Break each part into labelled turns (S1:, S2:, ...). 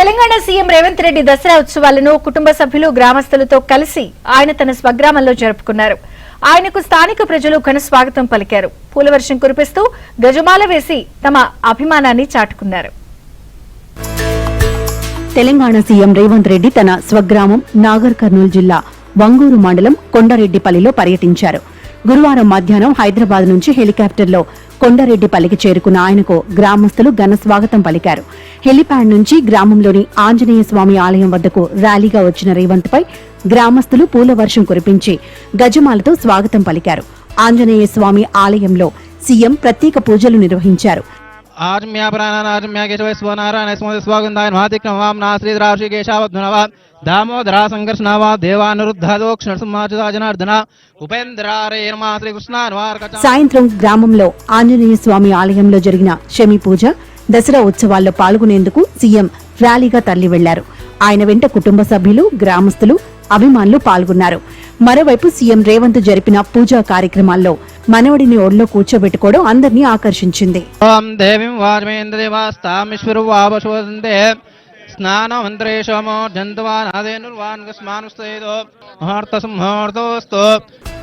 S1: Telangana CM Revanth Reddy Dasara ఉత్సవాలను కుటుంబ సభ్యులు గ్రామస్తులతో కలిసి ఆయన తన స్వగ్రామంలో జరుపుకున్నారు. ఆయనకు స్థానిక ప్రజలు ఘన స్వాగతం పలికారు. పూలవర్షం కురిపిస్తూ గజమాల వేసి తమ అభిమానాన్ని చాటుకున్నారు.
S2: తెలంగాణ సీఎం రేవంత్ రెడ్డి తన స్వగ్రామం నాగర్ కర్నూలు జిల్లా వంగూరు మండలం కొండరెడ్డిపల్లిలో పర్యటించారు. గురువారం మధ్యాహ్నం హైదరాబాద్ నుంచి హెలికాప్టర్లో కొండరెడ్డిపల్లికి చేరుకున్న ఆయనకు గ్రామస్తులు ఘన స్వాగతం పలికారు. హెలిప్యాడ్ నుంచి గ్రామంలోని ఆంజనేయ స్వామి ఆలయం వద్దకు ర్యాలీగా వచ్చిన రేవంత్ పై గ్రామస్తులు పూల వర్షం కురిపించి గజమాలతో స్వాగతం పలికారు. ఆంజనేయ స్వామి ఆలయంలో సీఎం ప్రత్యేక పూజలు నిర్వహించారు.
S3: దామోదరా సంఘర్షణవా దేవానురుద్ధోక్షణ
S2: సాయంత్రం గ్రామంలో ఆంజనేయ స్వామి ఆలయంలో జరిగిన శమి పూజ దసరా ఉత్సవాల్లో పాల్గొనేందుకు సీఎం ర్యాలీగా తరలి వెళ్లారు. ఆయన వెంట కుటుంబ సభ్యులు, గ్రామస్తులు, అభిమానులు పాల్గొన్నారు. మరోవైపు సీఎం రేవంత్ జరిపిన పూజా కార్యక్రమాల్లో మనవడిని ఒళ్ళో కూర్చోబెట్టుకోవడం అందరినీ ఆకర్షించింది.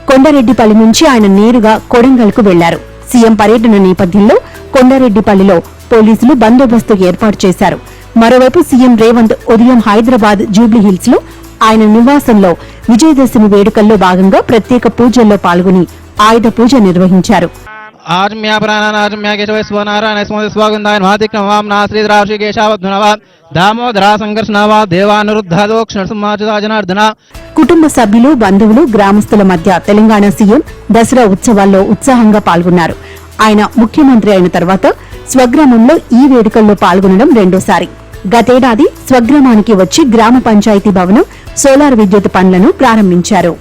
S2: కొండరెడ్డిపల్లి నుంచి ఆయన నేరుగా కొడంగల్ కు వెళ్లారు. సీఎం పర్యటన నేపథ్యంలో కొండరెడ్డిపల్లిలో పోలీసులు బందోబస్తు ఏర్పాటు చేశారు. మరోవైపు సీఎం రేవంత్ ఉదయం హైదరాబాద్ జూబ్లీహిల్స్ లో ఆయన నివాసంలో విజయదశమి వేడుకల్లో భాగంగా ప్రత్యేక పూజల్లో పాల్గొని ఆయుధ పూజ నిర్వహించారు. కుటుంబ సభ్యులు, బంధువులు, గ్రామస్తుల మధ్య తెలంగాణ సీఎం దసరా ఉత్సవాల్లో ఉత్సాహంగా పాల్గొన్నారు. ఆయన ముఖ్యమంత్రి అయిన తర్వాత స్వగ్రామంలో ఈ వేడుకల్లో పాల్గొనడం రెండోసారి. గతేడాది స్వగ్రామానికి వచ్చి గ్రామ పంచాయతీ భవనం, సోలార్ విద్యుత్ పనులను ప్రారంభించారు.